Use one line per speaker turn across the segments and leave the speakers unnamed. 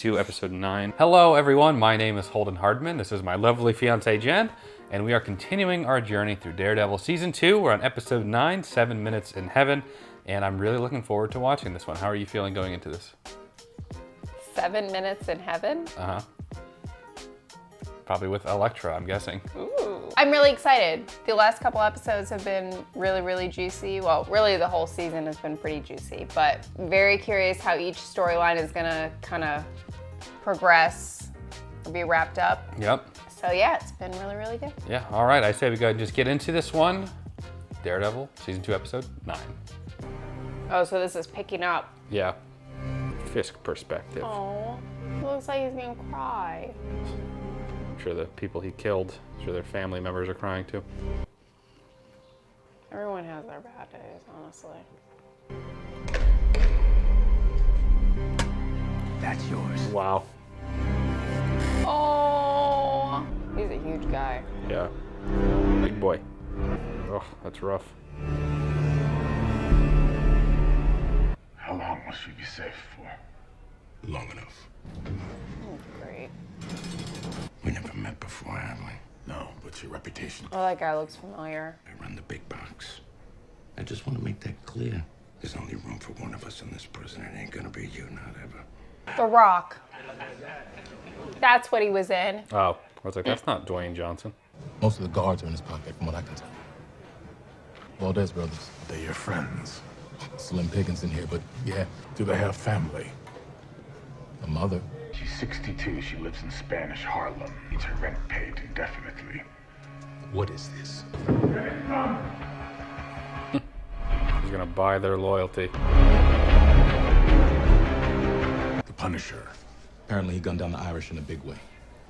2, Episode 9. Hello everyone, my name is Holden Hardman. This is my lovely fiancée Jen, and we are continuing our journey through Daredevil Season 2. We're on Episode 9, 7 Minutes in Heaven, and I'm really looking forward to watching this one. How are you feeling going into this?
7 Minutes in Heaven?
Uh-huh. Probably with Elektra, I'm guessing.
Ooh. I'm really excited. The last couple episodes have been really juicy. Well, really the whole season has been pretty juicy, but very curious how each storyline is gonna kind of progress or be wrapped up.
Yep.
So yeah, it's been really good.
Yeah, all right, I say we go ahead and just get into this one. Daredevil, Season 2, Episode 9.
Oh, so this is picking up.
Yeah. Fisk perspective.
Oh, it looks like he's gonna cry.
I'm sure the people he killed, I'm sure their family members are crying too.
Everyone has their bad days, honestly.
That's yours.
Wow.
Oh, he's a huge guy.
Yeah. Big boy. Oh, that's rough.
How long will she be safe for? Long enough.
Oh, great.
We never met before, have we? No, but your reputation.
Oh, that guy looks familiar.
I run the big box. I just want to make that clear. There's only room for one of us in this prison. It ain't gonna be you, not ever.
The Rock. That's what he was in.
Oh, I was like, that's not Dwayne Johnson.
Most of the guards are in his pocket, from what I can tell. Valdez brothers.
They're your friends.
Slim Pickens in here, but yeah,
Do they have family?
a mother.
She's 62. She lives in Spanish Harlem. Needs her rent paid indefinitely.
What is this?
He's gonna buy their loyalty.
The Punisher. Apparently he gunned down the Irish in a big way.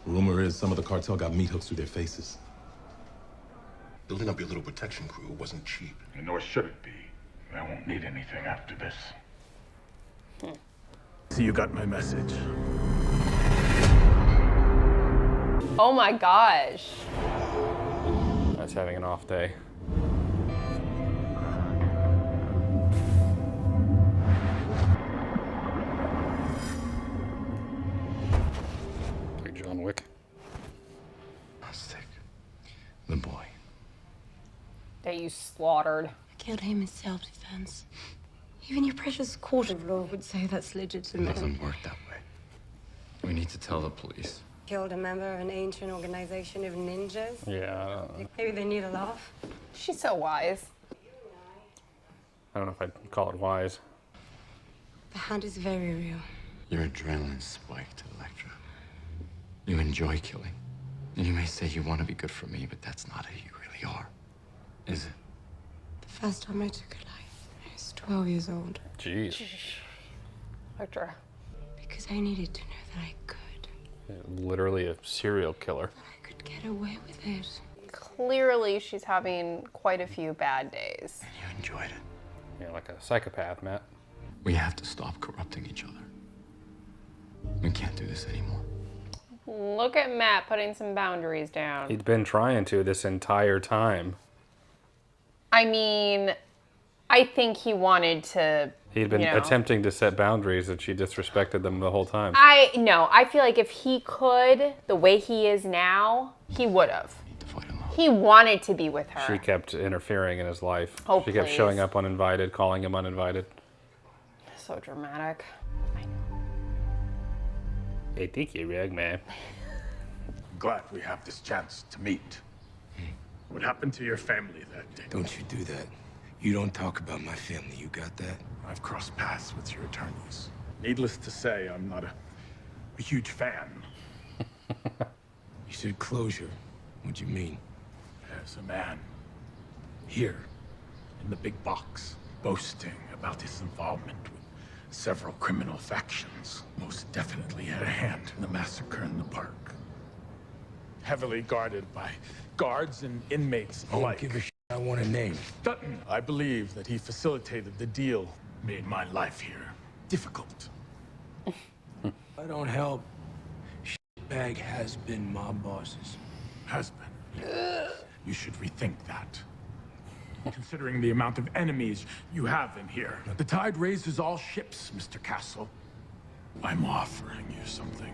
Rumor is some of the cartel got meat hooks through their faces.
Building up your little protection crew wasn't cheap.
And nor should it be. I won't need anything after this. So you got my message.
Oh my gosh.
That's having an off day. Like John Wick.
Sick. The boy.
That you slaughtered.
Killed him in self-defense. Even your precious court of law would say that's
It
legitimate.
doesn't work that way. We need to tell the police.
Killed a member of an ancient organization of ninjas.
Yeah,
Maybe they need a laugh.
She's so wise.
I don't know if I'd call it wise.
The hunt is very real.
Your adrenaline spiked, Elektra. You enjoy killing. And you may say you want to be good for me, but that's not who you really are. Is it?
The first time I took a life, I was 12 years old.
Jeez.
Elektra.
Because I needed to know that I could.
Literally a serial killer.
I could get away with it.
Clearly, she's having quite a few bad days.
And you enjoyed it.
Yeah, like a psychopath, Matt.
We have to stop corrupting each other. We can't do this anymore.
Look at Matt putting some boundaries down.
He'd been trying to this entire time.
I mean, I think he wanted to.
He'd been
you know.
attempting to set boundaries and she disrespected them the whole time.
I feel like if he could, the way he is now, he would have.
Need to fight alone.
He wanted to be with her.
She kept interfering in his life.
Oh,
she kept
please.
showing up uninvited, calling him uninvited.
So dramatic.
I think you're wrong, man.
Glad we have this chance to meet. What happened to your family that day?
Don't you do that. You don't talk about my family, you got that?
I've crossed paths with your attorneys. Needless to say, I'm not a huge fan.
You said closure. What do you mean?
As a man, here, in the big box, boasting about his involvement with several criminal factions, most definitely had a hand in the massacre in the park. Heavily guarded by guards and inmates
I don't
alike.
give a shit. I want a name.
Dutton, I believe that he facilitated the deal, made my life here difficult.
I don't help. Shitbag has been mob bosses.
Has been. You should rethink that. Considering the amount of enemies you have in here. The tide raises all ships, Mr. Castle. I'm offering you something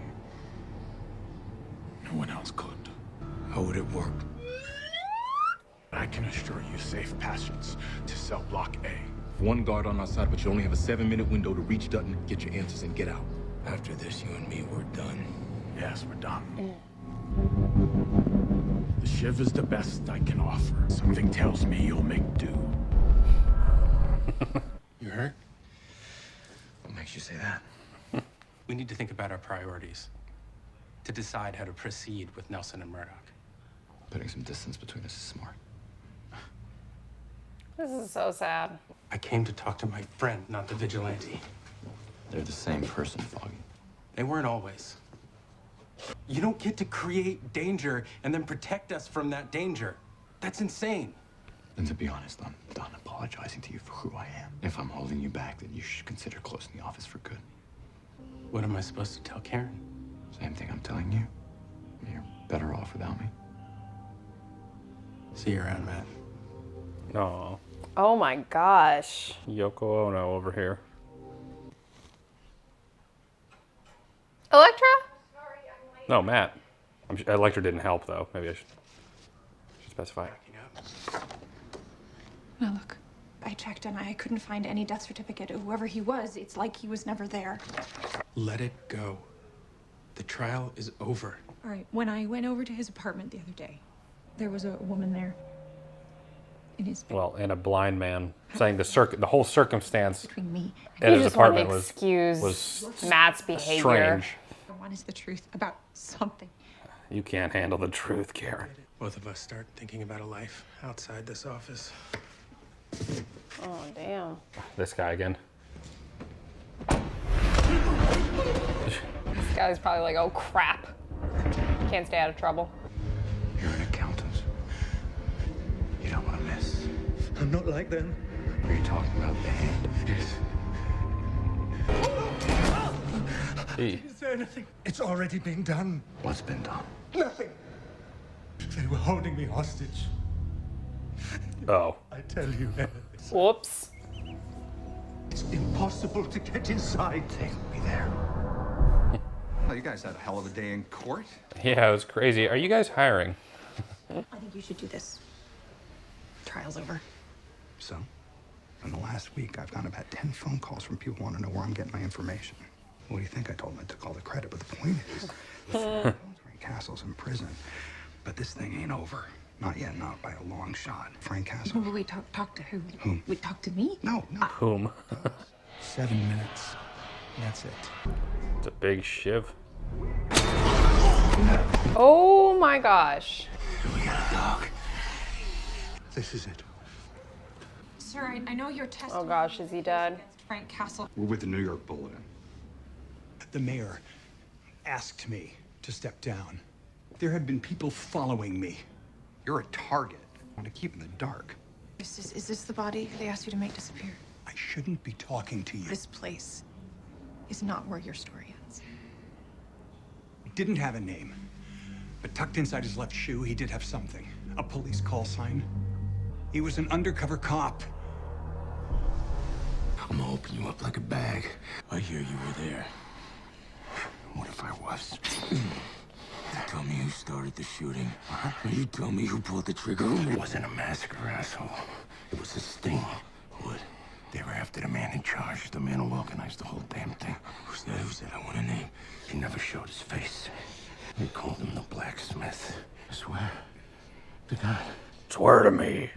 no one else could.
How would it work?
I can assure you safe passage to cell block A.
One guard on our side, but you only have a 7-minute window to reach Dutton, get your answers, and get out.
After this, you and me, we're done.
Yes, we're done. The shiv is the best I can offer. Something tells me you'll make do.
You hurt? What makes you say that?
We need to think about our priorities to decide how to proceed with Nelson and Murdoch.
Putting some distance between us is smart.
This is so sad.
I came to talk to my friend, not the vigilante.
They're the same person, Foggy.
They weren't always. You don't get to create danger and then protect us from that danger. That's insane.
And to be honest, I'm done apologizing to you for who I am. If I'm holding you back, then you should consider closing the office for good.
What am I supposed to tell Karen?
Same thing I'm telling you. You're better off without me.
See you around, Matt.
Oh,
Oh my gosh.
Yoko Ono over here.
Elektra?
No, Matt. Elektra didn't help, though. Maybe I should specify.
Now look, I checked and I couldn't find any death certificate. Whoever he was, it's like he was never there.
Let it go. The trial is over.
All right, when I went over to his apartment the other day, there was a woman there in his bed.
Well, and a blind man saying the whole circumstance
Between me
at
You
his
just want to
apartment
excuse
was
Matt's behavior.
strange.
I want is the truth about something.
You can't handle the truth, Karen.
Both of us start thinking about a life outside this office.
Oh, damn.
This guy again.
This guy's probably like, oh crap. Can't stay out of trouble.
You're an accountant. You don't want to miss.
I'm not like them.
Are you talking about the hand?
Yes.
Hey.
Is there anything? It's already been done.
What's been done?
Nothing. They were holding me hostage.
Oh.
I tell you,
Whoops.
it's impossible to get inside.
Take me there.
Well, you guys had a hell of a day in court.
Yeah, it was crazy. Are you guys hiring?
I think you should do this. Trial's over.
So, in the last week, I've gotten about 10 phone calls from people wanting to know where I'm getting my information. What do you think? I told them I took all the credit, but the point is, Frank Castle's in prison. But this thing ain't over. Not yet, not by a long shot. Frank Castle.
Will we talk to who?
Whom?
We talk to me?
No.
Whom?
7 minutes. That's it.
It's a big shiv.
Oh my gosh.
We gotta talk.
This is it.
Sir, I know your testimony.
Oh gosh, is he dead?
Against Frank Castle.
We're with the New York Bulletin.
The mayor asked me to step down. There have been people following me.
You're a target. I want to keep in the dark.
Is this the body they asked you to make disappear?
I shouldn't be talking to you.
This place is not where your story ends.
He didn't have a name, but tucked inside his left shoe, he did have something. A police call sign. He was an undercover cop.
I'm gonna open you up like a bag. I hear you were there. What if I was? Tell me who started the shooting. You tell me who pulled the trigger. It wasn't a massacre, asshole. It was a sting. What? They were after the man in charge, the man who organized the whole damn thing. Who's that? Who's that? I want a name. He never showed his face. They called him the blacksmith. I swear. To God.
Swear to me.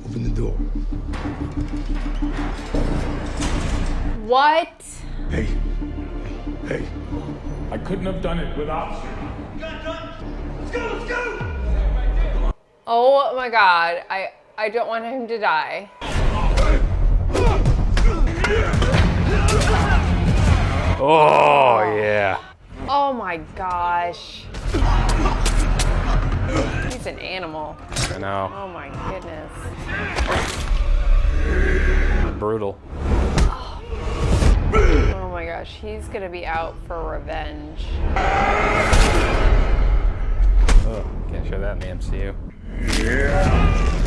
Open the door.
What?
Hey. I couldn't have done it without you.
Oh my god. I don't want him to die.
Oh, yeah.
Oh my gosh. He's an animal.
I know.
Oh my goodness.
Brutal.
Oh my gosh, he's gonna be out for revenge.
Ugh, can't show that in the MCU.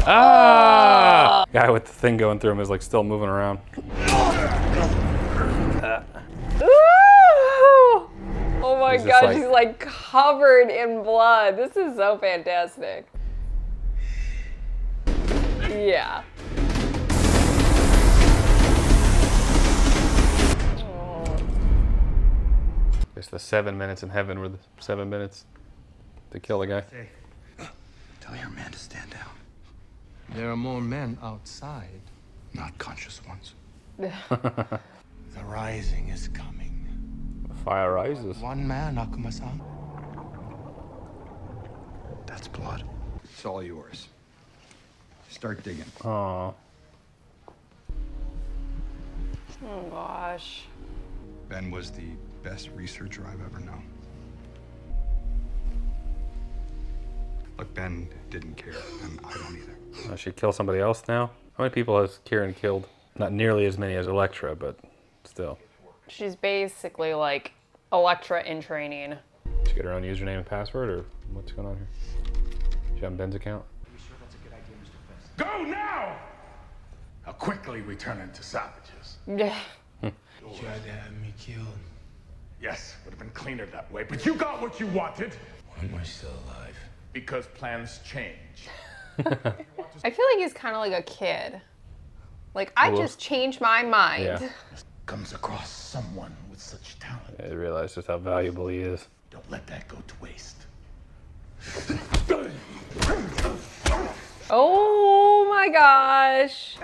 Ah! Guy with the thing going through him is like still moving around.
Ooh! Oh my
He's just
gosh,
like-
he's like covered in blood. This is so fantastic. Yeah.
It's the 7 minutes in heaven were the 7 minutes to kill the guy.
Tell your man to stand down.
There are more men outside.
Not conscious ones.
The rising is coming.
The fire rises.
One man, Akuma-san.
That's blood.
It's all yours. Start digging.
Aw.
Oh gosh.
Ben was the best researcher I've ever known. Look, Ben didn't care, and I don't either.
She kill somebody else now? How many people has Kieran killed? Not nearly as many as Elektra, but still.
She's basically like Elektra in training.
She get her own username and password, or what's going on here? She on Ben's account?
Go now! How quickly we turn into savages.
Yeah.
You tried to have me killed.
Yes, would have been cleaner that way, but you got what you wanted.
Why am I still alive?
Because plans change.
I feel like he's kind of like a kid. Like, I just changed my mind.
Yeah.
Comes across someone with such talent.
I realized just how valuable he is.
Don't let that go to waste.
Oh my gosh.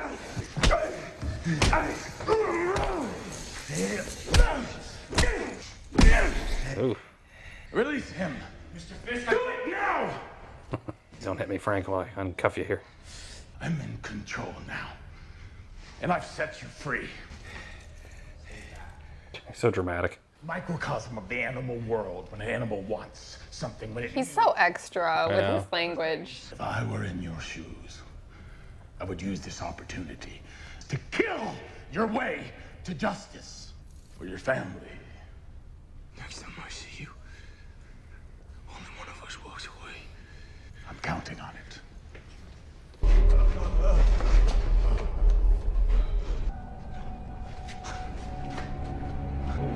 Ooh.
Release him. Mr. Fisk, do it now!
Don't hit me, Frank, while I uncuff you here.
I'm in control now. And I've set you free.
So dramatic.
Microcosm of the animal world when an animal wants something. When it
He's so extra with
Yeah.
his language.
If I were in your shoes, I would use this opportunity to kill your way to justice for your family.
Next time I see you, only one of us walks away.
I'm counting on it.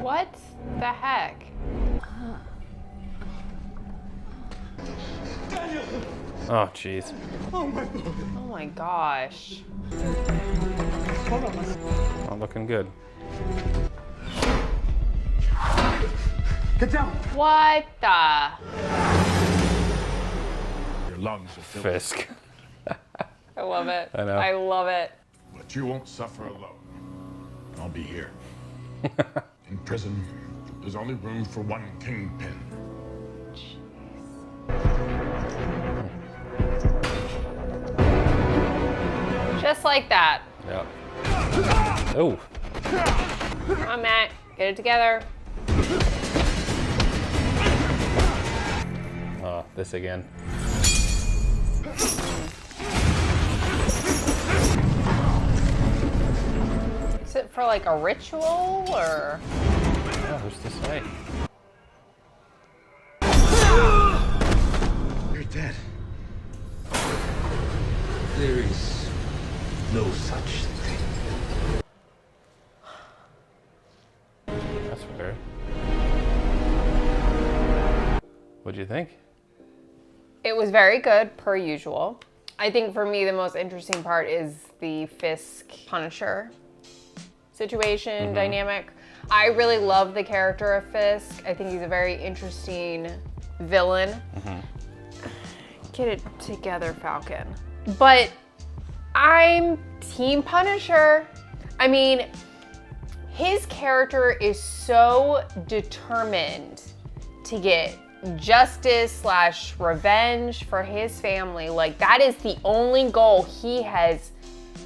What the heck?
Oh, jeez.
Oh my gosh.
Not looking good.
Get down!
What the?
Your lungs are filled.
Fisk.
I love it.
I know.
I love it.
But you won't suffer alone. I'll be here. In prison, there's only room for one kingpin.
Just like that.
Yeah. Oh.
Come on, Matt. Get it together.
Oh, this again.
Is it for like a ritual or?
Yeah, who's to say?
You're dead. There is no such thing.
That's weird. What'd you think?
It was very good, per usual. I think for me, the most interesting part is the Fisk Punisher situation dynamic. I really love the character of Fisk. I think he's a very interesting villain. Get it together, Falcon. But I'm Team Punisher. I mean, his character is so determined to get justice / revenge for his family. Like, that is the only goal he has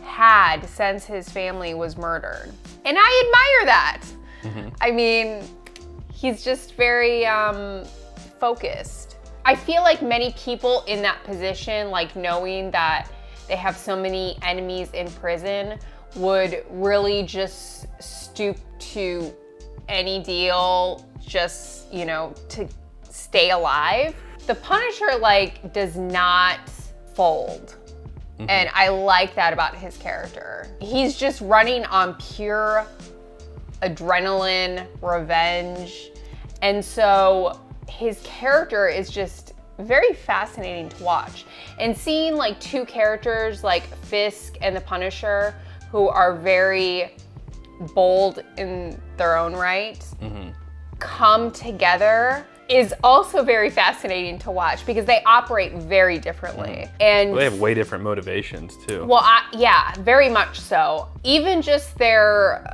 had since his family was murdered. And I admire that. I mean, he's just very focused. I feel like many people in that position, like knowing that they have so many enemies in prison, would really just stoop to any deal just, you know, to stay alive. The Punisher, like, does not fold. And I like that about his character. He's just running on pure adrenaline, revenge. And so his character is just very fascinating to watch. And seeing like two characters like Fisk and the Punisher, who are very bold in their own right, come together is also very fascinating to watch because they operate very differently. And
Well, they have way different motivations too.
well, yeah, very much so. Even just their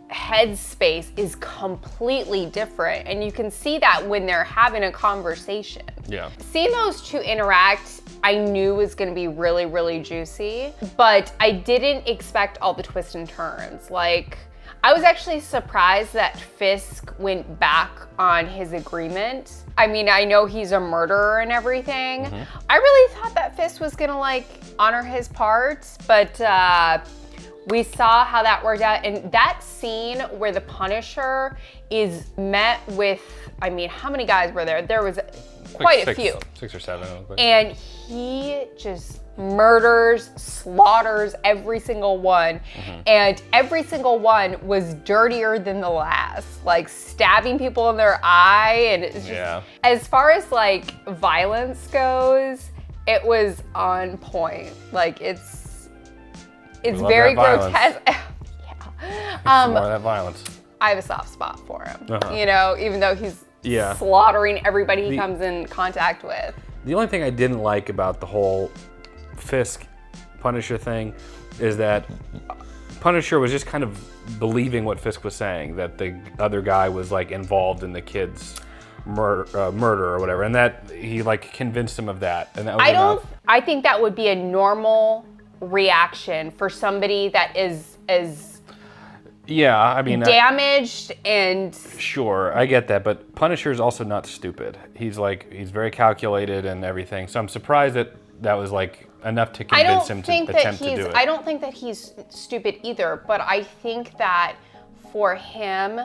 headspace is completely different. And you can see that when they're having a conversation.
Yeah.
Seeing those two interact, I knew was gonna be really, really juicy, but I didn't expect all the twists and turns. Like, I was actually surprised that Fisk went back on his agreement. I mean, I know he's a murderer and everything. I really thought that Fisk was gonna like honor his part, but we saw how that worked out. And that scene where the Punisher is met with, I mean, how many guys were there? There was quite a few.
6 or 7.
And he just murders, slaughters every single one. And every single one was dirtier than the last, like stabbing people in their eye. And it's just, as far as like violence goes, it was on point. Like it's very grotesque.
More of that violence.
I have a soft spot for him, you know, even though he's
Yeah.
slaughtering everybody he comes in contact with.
The only thing I didn't like about the whole Fisk Punisher thing is that Punisher was just kind of believing what Fisk was saying, that the other guy was like involved in the kid's murder or whatever, and that he like convinced him of that, and that was enough.
I think that would be a normal reaction for somebody that is as
Yeah, I mean,
damaged and
sure, I get that, but Punisher is also not stupid. He's very calculated and everything. So I'm surprised that that was like enough to convince him to attempt to do it.
I don't think that he's stupid either, but I think that for him,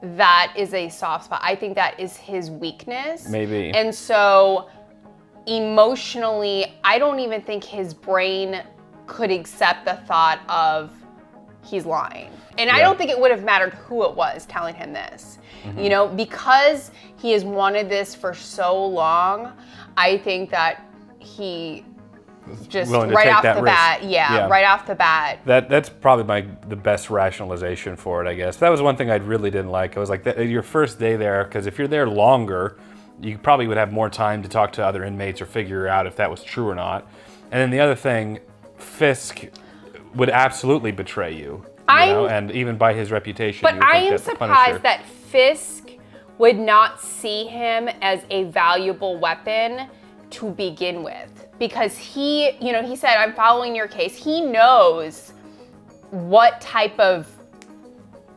that is a soft spot. I think that is his weakness.
Maybe.
And so emotionally, I don't even think his brain could accept the thought of he's lying. And I don't think it would have mattered who it was telling him this. You know, because he has wanted this for so long, I think that he just right off the bat, right off the bat.
That's probably the best rationalization for it, I guess. That was one thing I really didn't like. I was like, your first day there, because if you're there longer, you probably would have more time to talk to other inmates or figure out if that was true or not. And then the other thing, Fisk would absolutely betray you. know, and even by his reputation.
But I am surprised that Fisk would not see him as a valuable weapon to begin with, because he, he said, "I'm following your case." He knows what type of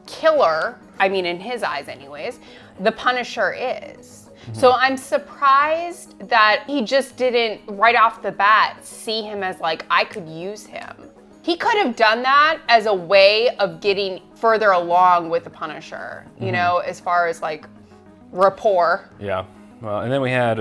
killer, I mean, in his eyes anyways, the Punisher is. So I'm surprised that he just didn't, right off the bat, see him as like, I could use him. He could have done that as a way of getting further along with the Punisher, you know, as far as like rapport.
Yeah. Well, and then we had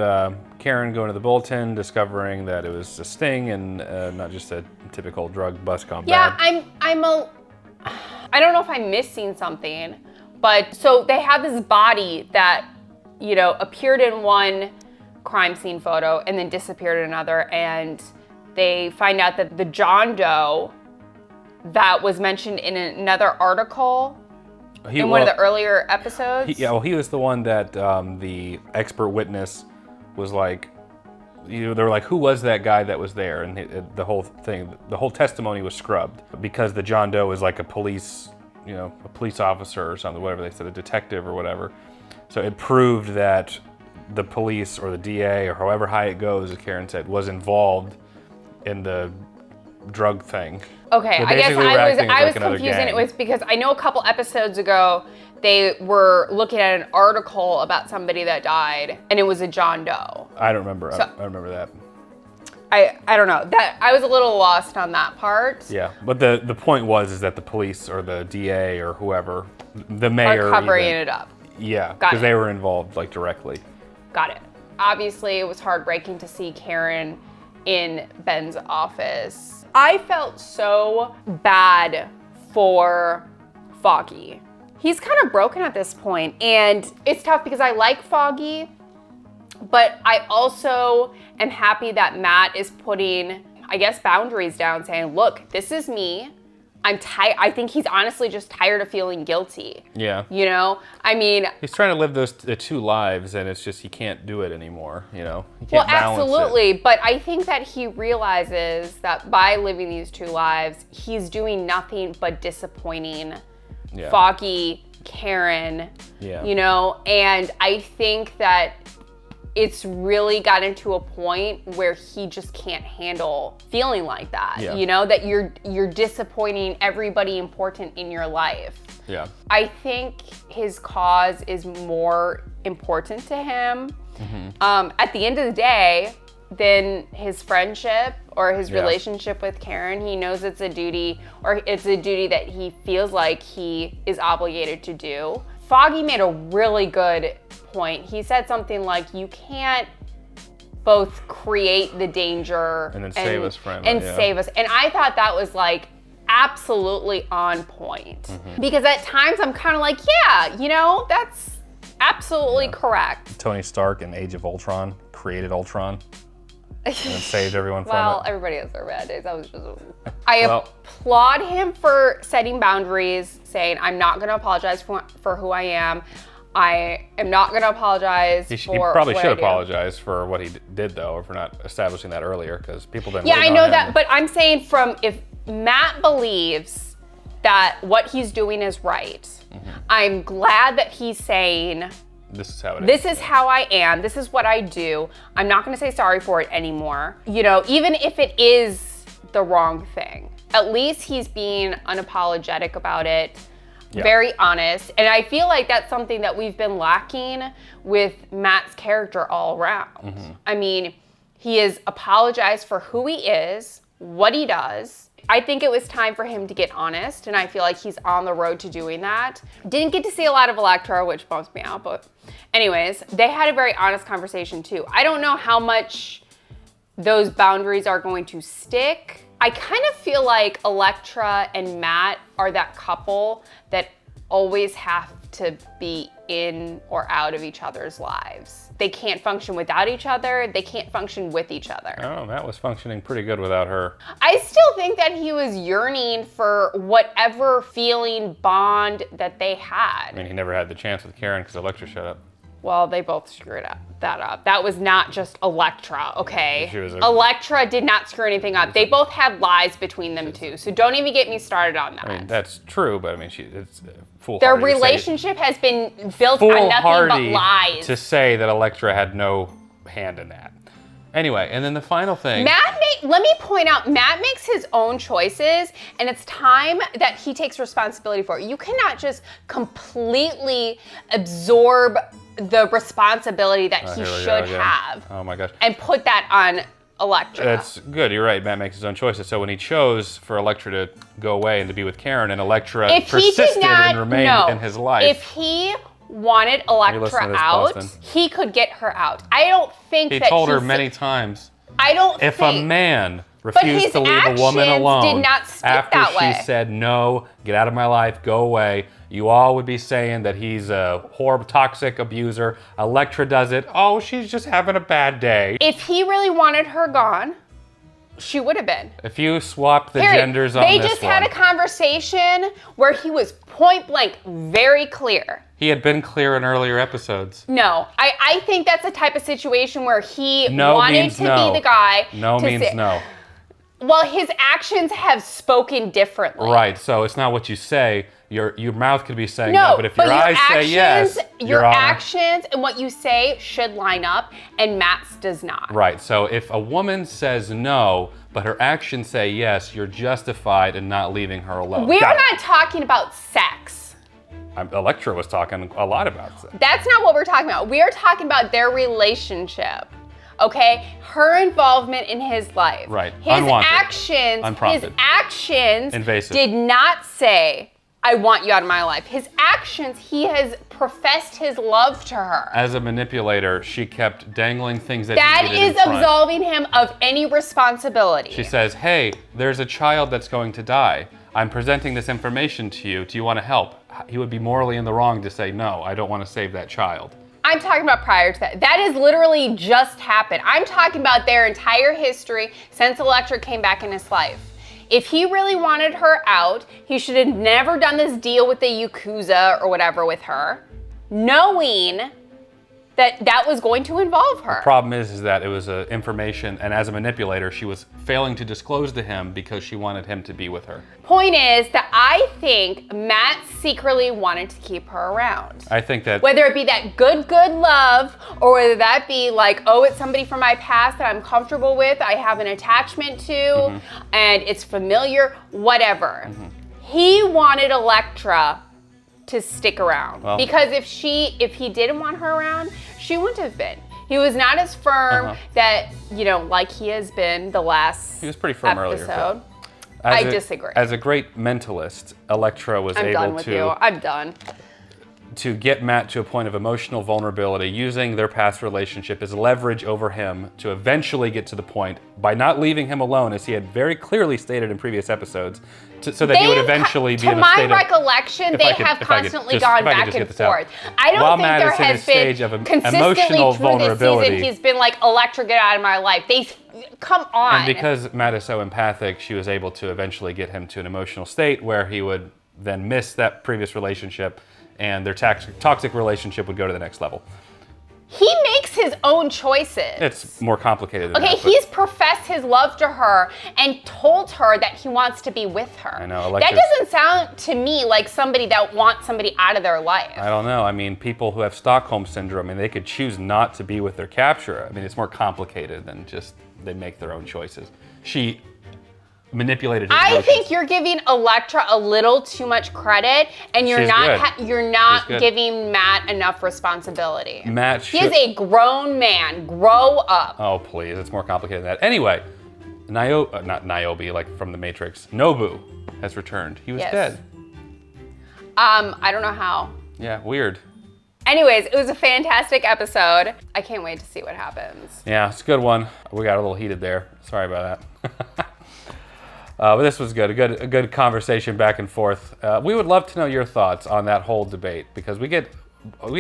Karen going to the bulletin, discovering that it was a sting and not just a typical drug bust gone bad.
I don't know if I'm missing something, but so they have this body that, appeared in one crime scene photo and then disappeared in another, and they find out that the John Doe that was mentioned in another article in one of the earlier episodes.
He was the one that the expert witness was like, they were like, who was that guy that was there? And the whole thing, the whole testimony was scrubbed because the John Doe is like a police officer or something, whatever they said, a detective or whatever. So it proved that the police or the DA or however high it goes, as Karen said, was involved in the drug thing.
Okay, I guess I was confused, and it was because I know a couple episodes ago they were looking at an article about somebody that died, and it was a John Doe.
I don't remember. I remember that.
I don't know. That I was a little lost on that part.
Yeah, but the point was that the police or the DA or whoever, the mayor,
are covering it up.
Yeah, because they were involved like directly.
Got it. Obviously, it was heartbreaking to see Karen in Ben's office. I felt so bad for Foggy. He's kind of broken at this point, and it's tough because I like Foggy, but I also am happy that Matt is putting, I guess, boundaries down, saying, look, this is me. I'm tired. I think he's honestly just tired of feeling guilty.
Yeah.
You know, I mean,
he's trying to live the two lives, and it's just he can't do it anymore. You know, he can't balance
absolutely.
it.
But I think that he realizes that by living these two lives, he's doing nothing but disappointing Foggy, Karen.
Yeah.
You know, and I think that it's really gotten to a point where he just can't handle feeling like that.
Yeah.
You know, that you're disappointing everybody important in your life.
Yeah.
I think his cause is more important to him at the end of the day than his friendship or his relationship with Karen. He knows it's a duty, or it's a duty that he feels like he is obligated to do. Foggy made a really good point. He said something like, you can't both create the danger
and then save us from it.
And save us. And I thought that was like absolutely on point. Because at times I'm kind of like, yeah, you know, that's absolutely correct.
Tony Stark in Age of Ultron created Ultron and then saved everyone from it.
Well, everybody has their bad days. That was just. I applaud him for setting boundaries, saying, I'm not going to apologize for who I am. I am not going to apologize
He
for
probably
what
should
I do.
apologize for what he did, though, or for not establishing that earlier, because people didn't.
Yeah,
wait
I
on
know
him.
that, but I'm saying if Matt believes that what he's doing is right, I'm glad that he's saying,
this is how it is.
This is how I am. This is what I do. I'm not going to say sorry for it anymore. You know, even if it is the wrong thing, at least he's being unapologetic about it.
Yeah.
Very honest. And I feel like that's something that we've been lacking with Matt's character all around. I mean, he has apologized for who he is, what he does. I think it was time for him to get honest, and I feel like he's on the road to doing that. Didn't get to see a lot of Elektra, which bumps me out, but anyways, they had a very honest conversation too. I don't know how much those boundaries are going to stick. I kind of feel like Elektra and Matt are that couple that always have to be in or out of each other's lives. They can't function without each other. They can't function with each other.
Oh, Matt was functioning pretty good without her.
I still think that he was yearning for whatever feeling bond that they had.
I mean, he never had the chance with Karen because Elektra showed up.
Well, they both screwed that up. That was not just Elektra, okay?
She was
Elektra did not screw anything up. They both had lies between them two, so don't even get me started on that.
I mean, that's true, but I mean, it's foolhardy.
Their relationship has been built on nothing but lies.
To say that Elektra had no hand in that. Anyway, and then the final thing.
Let me point out, Matt makes his own choices, and it's time that he takes responsibility for it. You cannot just completely absorb the responsibility that he should have.
Oh my gosh.
And put that on Elektra.
That's good. You're right. Matt makes his own choices. So when he chose for Elektra to go away and to be with Karen, and Elektra persisted and remained in his life.
If he wanted Elektra out, he could get her out. I don't think
he
that
told her many times.
I don't
if
think.
a man refused to leave a woman alone
did not speak
after
that
she
way.
said, no, get out of my life, go away, you all would be saying that he's a horrible, toxic abuser. Elektra does it. Oh, she's just having a bad day.
If he really wanted her gone, she would have been.
If you swapped the
Period.
genders on this one.
They just had a conversation where he was point blank, very clear.
He had been clear in earlier episodes.
No, I think that's the type of situation where he wanted to be the guy.
No means no.
Well, his actions have spoken differently.
Right, so it's not what you say. Your mouth could be saying
no,
that, but if your eyes say yes,
your actions and what you say should line up, and Matt's does not.
Right, so if a woman says no, but her actions say yes, you're justified in not leaving her alone.
We're not talking about sex.
Elektra was talking a lot about sex.
That's not what we're talking about. We are talking about their relationship. Okay, her involvement in his life.
Right.
His
Unwanted.
actions.
Unprompted.
His actions
Invasive.
did not say, I want you out of my life. His actions, he has professed his love to her.
As a manipulator, she kept dangling things that
That
he needed
is
in front.
absolving him of any responsibility.
She says, hey, there's a child that's going to die. I'm presenting this information to you. Do you want to help? He would be morally in the wrong to say, no, I don't want to save that child.
I'm talking about prior to that. That has literally just happened. I'm talking about their entire history since Elektra came back in his life. If he really wanted her out, he should have never done this deal with the Yakuza or whatever with her, knowing that that was going to involve her.
The problem is that it was information, and as a manipulator, she was failing to disclose to him because she wanted him to be with her.
Point is that I think Matt secretly wanted to keep her around.
I think that...
Whether it be that good love, or whether that be like, oh, it's somebody from my past that I'm comfortable with, I have an attachment to, and it's familiar, whatever. He wanted Elektra to stick around.
Well,
because if he didn't want her around, she wouldn't have been. He was not as firm that, you know, like he has been the last
He was pretty firm
episode.
earlier.
I disagree.
As a great mentalist, Elektra was
I'm
able
done with you. I'm done.
to get Matt to a point of emotional vulnerability, using their past relationship as leverage over him to eventually get to the point, by not leaving him alone, as he had very clearly stated in previous episodes, so that he would eventually be in a state
To
of...
my recollection, they have constantly gone back and forth. I don't think there has been consistently through this season he's been like, Elektra, get out of my life. Come on.
And because Matt is so empathic, she was able to eventually get him to an emotional state where he would then miss that previous relationship, and their toxic relationship would go to the next level.
He makes his own choices.
It's more complicated than
Okay,
that.
he's professed his love to her and told her that he wants to be with her.
I know,
That doesn't sound to me like somebody that wants somebody out of their life.
I don't know. I mean, people who have Stockholm Syndrome, I mean, they could choose not to be with their capturer. I mean, it's more complicated than just they make their own choices. She manipulated his
I
emotions.
think you're giving Elektra a little too much credit, and you're
She's
not
good.
you're not
She's good.
giving Matt enough responsibility.
Matt
He is a grown man. Grow up.
Oh, please. It's more complicated than that. Anyway, not Niobe, like from The Matrix. Nobu has returned. He was dead.
I don't know how.
Yeah, weird.
Anyways, it was a fantastic episode. I can't wait to see what happens.
Yeah, it's a good one. We got a little heated there. Sorry about that. But this was good. A good conversation back and forth. We would love to know your thoughts on that whole debate, because we get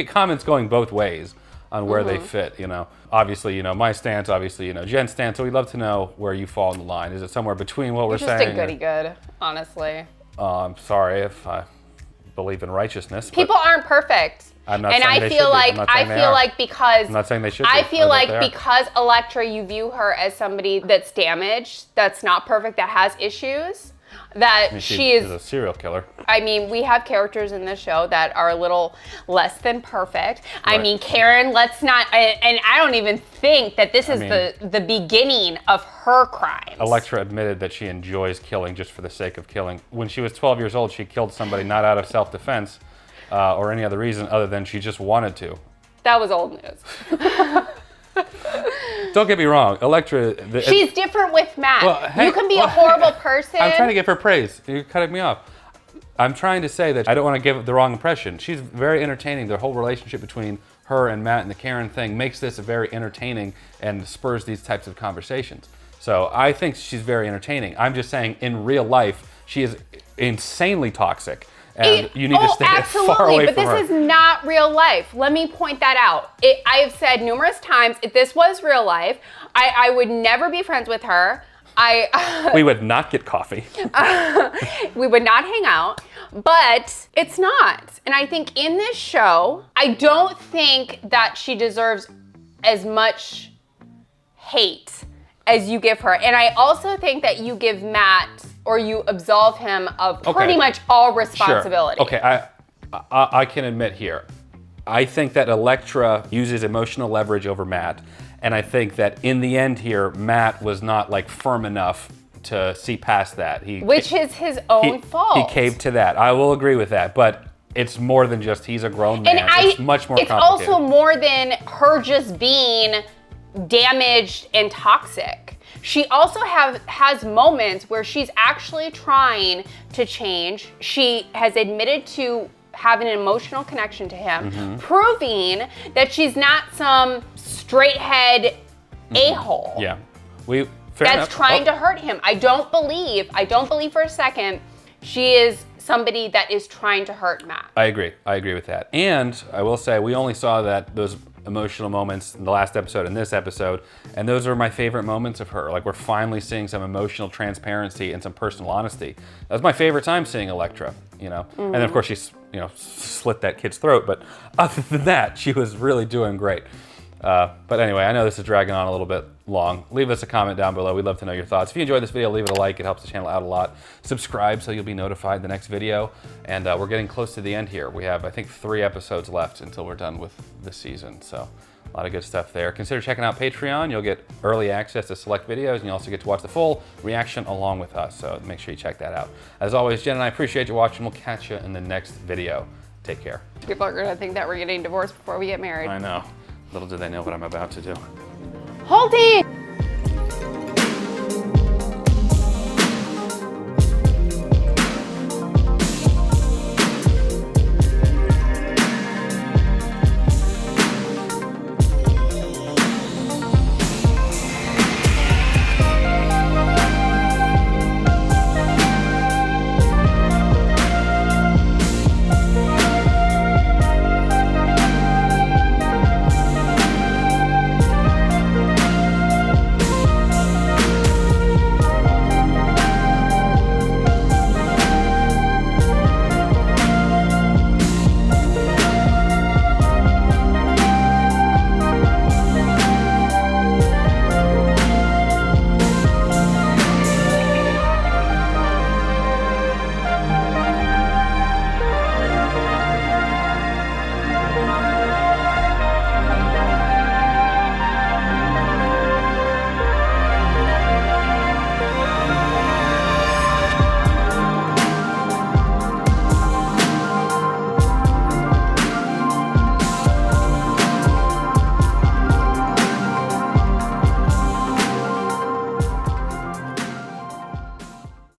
comments going both ways on where they fit. You know, obviously, you know my stance. Obviously, you know Jen's stance. So we'd love to know where you fall in the line. Is it somewhere between what we're saying?
Just a goody good, honestly.
I'm sorry if I believe in righteousness.
People aren't perfect.
I'm not
and
saying
I
they
feel
should be.
like
I'm not
I
saying they
feel
are.
like because
I'm not saying they should be.
I feel
I
like
bet they are.
because Elektra, you view her as somebody that's damaged, that's not perfect, that has issues. That
I mean,
she is
a serial killer.
I mean, we have characters in this show that are a little less than perfect. I
Right.
mean, Karen, let's not, and I don't even think that this is the beginning of her crimes.
Elektra admitted that she enjoys killing just for the sake of killing. When she was 12 years old, she killed somebody not out of self-defense or any other reason other than she just wanted to.
That was old news.
Don't get me wrong, Elektra...
She's different with Matt.
Well, hey,
you can be a horrible person.
I'm trying to give her praise. You're cutting me off. I'm trying to say that I don't want to give the wrong impression. She's very entertaining. The whole relationship between her and Matt and the Karen thing makes this very entertaining and spurs these types of conversations. So I think she's very entertaining. I'm just saying in real life, she is insanely toxic. And you need to stay far away from her.
But this is not real life. Let me point that out. I have said numerous times, if this was real life, I would never be friends with her.
We would not get coffee.
We would not hang out, but it's not. And I think in this show, I don't think that she deserves as much hate as you give her. And I also think that you give Matt, or you absolve him of pretty much all responsibility.
Sure. Okay, I can admit here, I think that Elektra uses emotional leverage over Matt, and I think that in the end here, Matt was not like firm enough to see past that.
Which is his own fault.
He caved to that. I will agree with that, but it's more than just he's a grown man. It's much more complicated.
It's also more than her just being damaged and toxic. She also has moments where she's actually trying to change. She has admitted to having an emotional connection to him, proving that she's not some straight head a-hole.
Yeah.
That's trying to hurt him. I don't believe for a second she is somebody that is trying to hurt Matt.
I agree with that. And I will say, we only saw those emotional moments in the last episode and this episode, and those are my favorite moments of her. Like, we're finally seeing some emotional transparency and some personal honesty. That was my favorite time seeing Elektra, you know. And then of course she's, you know, slit that kid's throat, but other than that, she was really doing great. But anyway, I know this is dragging on a little bit long. Leave us a comment down below. We'd love to know your thoughts. If you enjoyed this video, leave it a like. It helps the channel out a lot. Subscribe so you'll be notified the next video. And we're getting close to the end here. We have, I think, 3 episodes left until we're done with this season. So a lot of good stuff there. Consider checking out Patreon. You'll get early access to select videos, and you also get to watch the full reaction along with us. So make sure you check that out. As always, Jen and I appreciate you watching. We'll catch you in the next video. Take care.
People are gonna think that we're getting divorced before we get married.
I know. Little do they know what I'm about to do.
Holden!